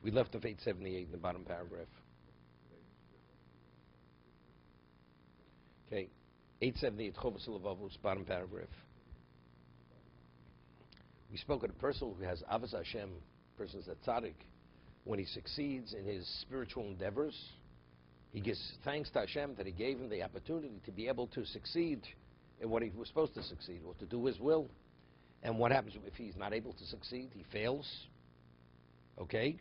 We left off 878 in the bottom paragraph. Okay, 878 Chovos HaLevavos, bottom paragraph. We spoke of a person who has Avos Hashem, person is a tzaddik. When he succeeds in his spiritual endeavors, he gives thanks to Hashem that he gave him the opportunity to be able to succeed in what he was supposed to succeed, or to do his will. And what happens if he's not able to succeed? He fails. Okay?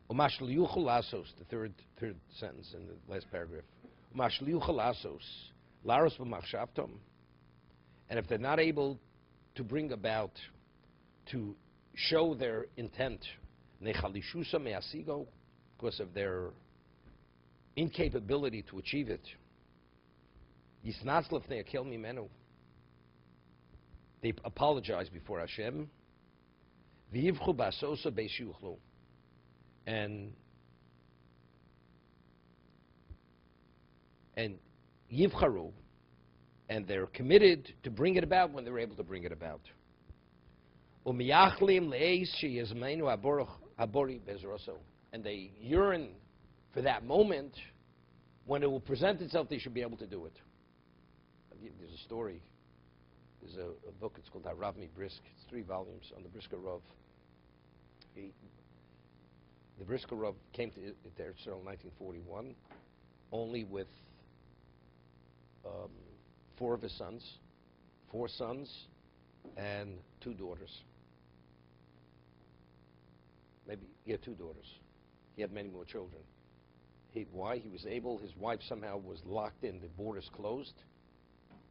Umashliuchul asos, the third sentence in the last paragraph. Umashliuchul asos, laros b'machshavtom. And if they're not able to bring about, to show their intent, nechalishusa me'asigo, because of their incapability to achieve it, yisnatzlef ne'akel mimenu, they apologize before Hashem, v'yivchu ba'asosa be'shuchlu, and yivcharu, and they're committed to bring it about when they're able to bring it about. And they yearn for that moment when it will present itself. They should be able to do it. There's a story. There's a book. It's called Harav Mi Brisk. It's 3 volumes on the Brisker Rav. The Brisker Rav came to Eretz Yisrael in 1941, only with 4 of his sons, 4 sons, and 2 daughters. Maybe he had 2 daughters. He had many more children. Why? He was able. His wife somehow was locked in. The borders closed.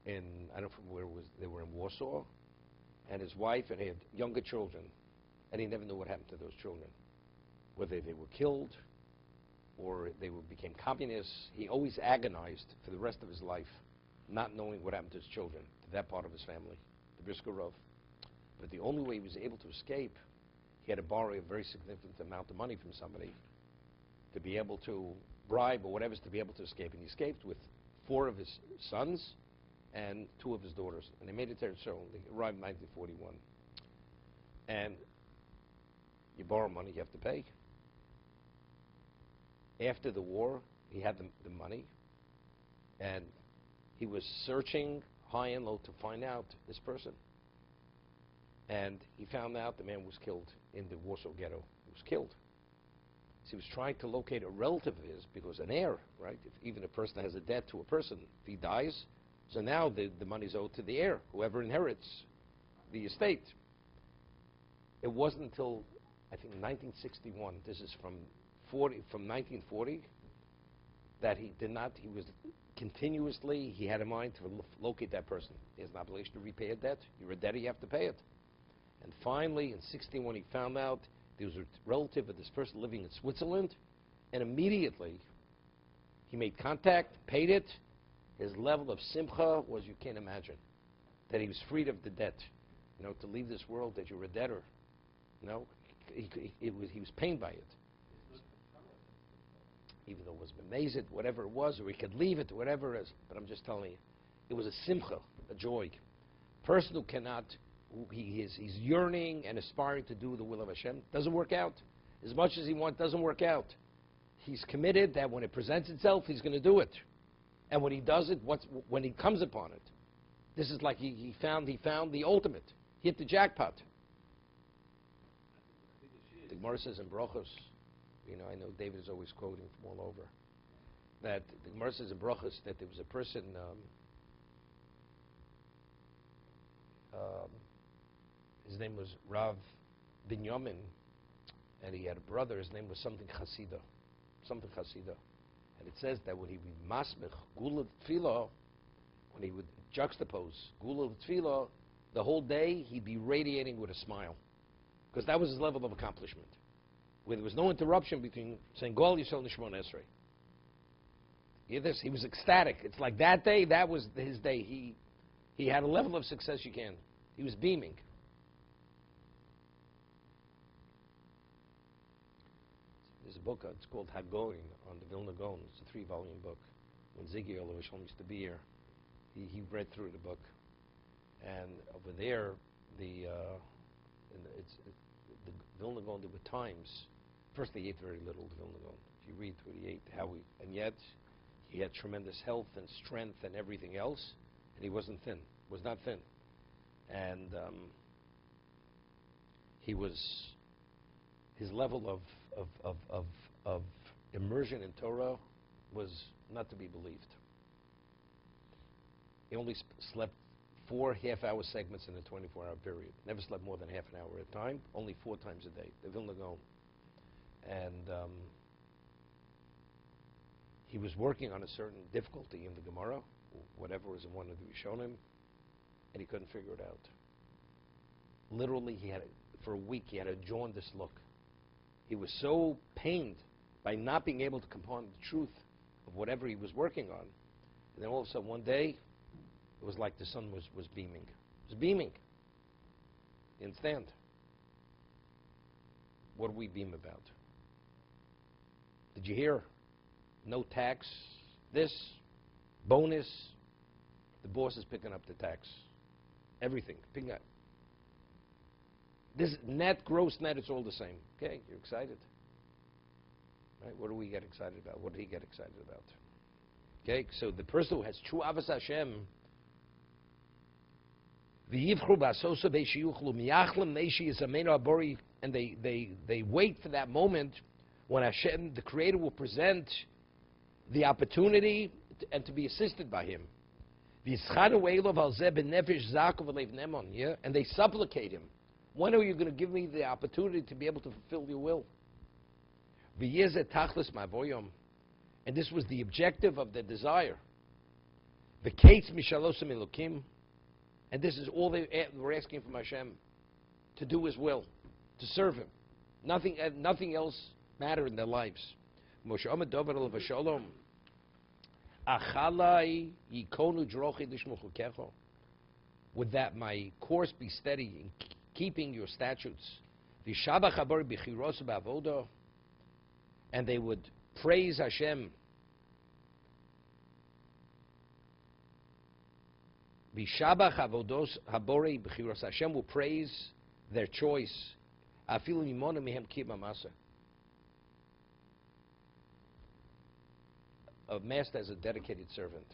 I don't know from where it was. They were in Warsaw, and his wife, and he had younger children, and he never knew what happened to those children, whether they were killed or they became communists. He always agonized for the rest of his life, not knowing what happened to his children, to that part of his family, the Brisker Rav. But the only way he was able to escape, he had to borrow a very significant amount of money from somebody to be able to bribe or whatever, to be able to escape. And he escaped with 4 of his sons and 2 of his daughters. And they made it to Eretz Yisrael. They arrived in 1941. And you borrow money, you have to pay. After the war, he had the money, and he was searching high and low to find out this person. And he found out the man was killed in the Warsaw Ghetto. He was killed. So he was trying to locate a relative of his, because an heir, right? If even a person has a debt to a person, if he dies, so now the money's owed to the heir, whoever inherits the estate. It wasn't until, I think, 1961, this is from 1940, that he was continuously, he had in mind to locate that person. He has an obligation to repay a debt. You're a debtor, you have to pay it. And finally, in 61, he found out there was a relative of this person living in Switzerland, and immediately he made contact, paid it. His level of simcha was, you can't imagine, that he was freed of the debt. You know, to leave this world, that you're a debtor. You know, he was pained by it. Even though it was amazing, whatever it was, or he could leave it, whatever it is. But I'm just telling you, it was a simcha, a joy. Person who cannot, he's yearning and aspiring to do the will of Hashem, doesn't work out. As much as he wants, doesn't work out. He's committed that when it presents itself, he's going to do it. And when he does it, when he comes upon it, this is like he found the ultimate. He hit the jackpot. The Gemara says in Brachos, you know, I know David is always quoting from all over, that the Gemara says in Brachos that there was a person, his name was Rav Binyamin, and he had a brother, his name was something Chasida. And it says that when he would masmich gula tefillah, when he would juxtapose gula tefillah, the whole day he'd be radiating with a smile, because that was his level of accomplishment, where there was no interruption between saying Goal Yisrael Nishmon Esrei. You hear this? He was ecstatic. It's like that day, that was his day. He had a level of success you can. He was beaming. There's a book, it's called Hagoin, on the Vilna Gaon. It's a 3-volume book. When Ziggy Olovishon used to be here, he read through the book. And over there, the Vilna Gaon, there were times. First, they ate very little, the Vilna Gaon. If you read through, he ate and yet he had tremendous health and strength and everything else, and he wasn't thin. Was not thin, and his level of immersion in Torah was not to be believed. He only slept 4 half-hour segments in a 24-hour period. Never slept more than half an hour at a time, only 4 times a day, the Vilna Gaon. And he was working on a certain difficulty in the Gemara, whatever was in one of the Rishonim, and he couldn't figure it out. Literally, for a week, he had a jaundiced look. He was so pained by not being able to compound the truth of whatever he was working on. And then all of a sudden, one day, it was like the sun was beaming. It was beaming. You understand? What do we beam about? Did you hear? No tax, this, bonus. The boss is picking up the tax. Everything, picking up. This net, gross net, it's all the same. Okay, you're excited. Right? What do we get excited about? What did he get excited about? Okay, so the person who has true avos Hashem, and they wait for that moment when Hashem, the Creator, will present the opportunity and to be assisted by Him. Yeah? And they supplicate Him. When are you going to give me the opportunity to be able to fulfill your will? And this was the objective of the desire. And this is all they were asking from Hashem, to do His will, to serve Him. Nothing else mattered in their lives. Would that my course be steady in keeping your statutes. And they would praise Hashem. Hashem will praise their choice. A master as a dedicated servant.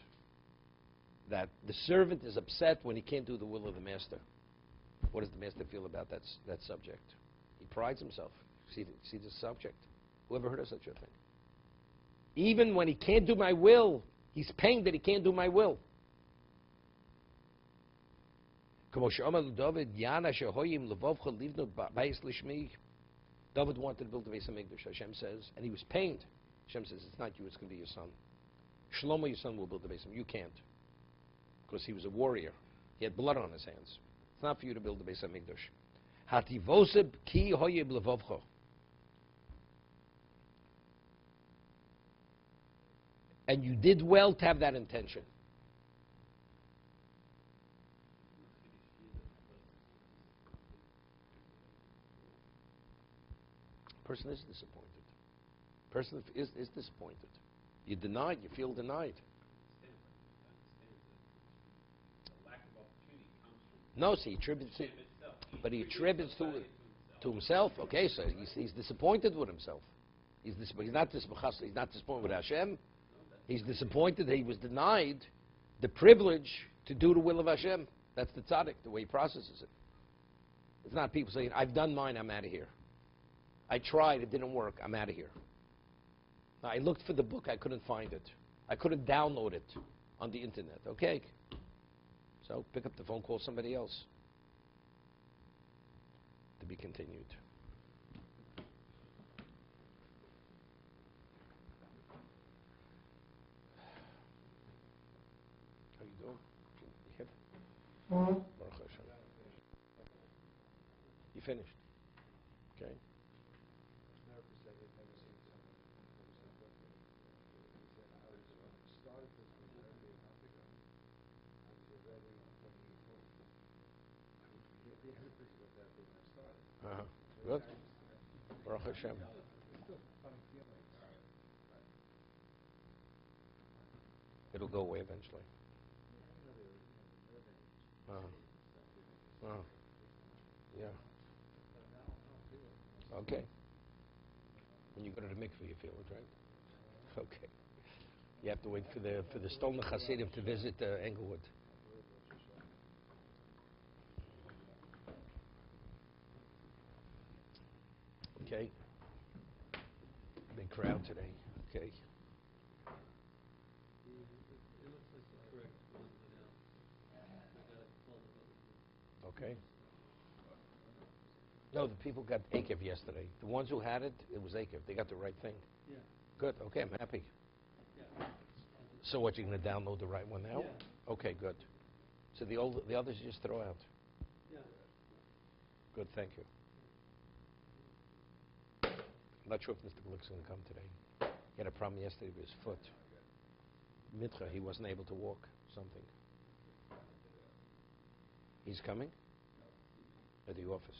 That the servant is upset when he can't do the will of the master. What does the master feel about that subject? He prides himself. See the subject? Whoever heard of such a thing? Even when he can't do my will, he's pained that he can't do my will. David wanted to build the Beis HaMikdash, Hashem says, and he was pained. Hashem says, it's not you, it's going to be your son. Shlomo, your son, will build the Beis HaMikdash. You can't. Because he was a warrior. He had blood on his hands. It's not for you to build the Beis HaMikdash. Hativoseb ki hoyeb levavcho. And you did well to have that intention. Person is disappointed. Person is disappointed. You denied, you feel denied. No, so he attributes it, but he attributes to himself. Okay, so he's disappointed with himself. He's not disappointed with Hashem. He's disappointed that he was denied the privilege to do the will of Hashem. That's the tzaddik, the way he processes it. It's not people saying, I've done mine, I'm out of here. I tried, it didn't work, I'm out of here. Now, I looked for the book, I couldn't find it. I couldn't download it on the internet. Okay. So pick up the phone, call somebody else. To be continued. How you doing? Baruch Hashem. You finished? Okay. Good. Baruch Hashem. It'll go away eventually. Yeah. Okay. When you go to the mikveh, you feel it, right? Okay. You have to wait for the Stolner Hasidim to visit Englewood. Okay. Big crowd today. Okay. It looks like the correct one went out. I got a call about it. Okay. No, the people got Eikev yesterday. The ones who had it, it was Eikev. They got the right thing. Yeah. Good. Okay, I'm happy. Yeah. So what, you're going to download the right one now? Yeah. Okay, good. So the others you just throw out. Yeah. Good, thank you. I'm not sure if Mr. Glick's going to come today. He had a problem yesterday with his foot. Mitcha, he wasn't able to walk, something. He's coming? At the office.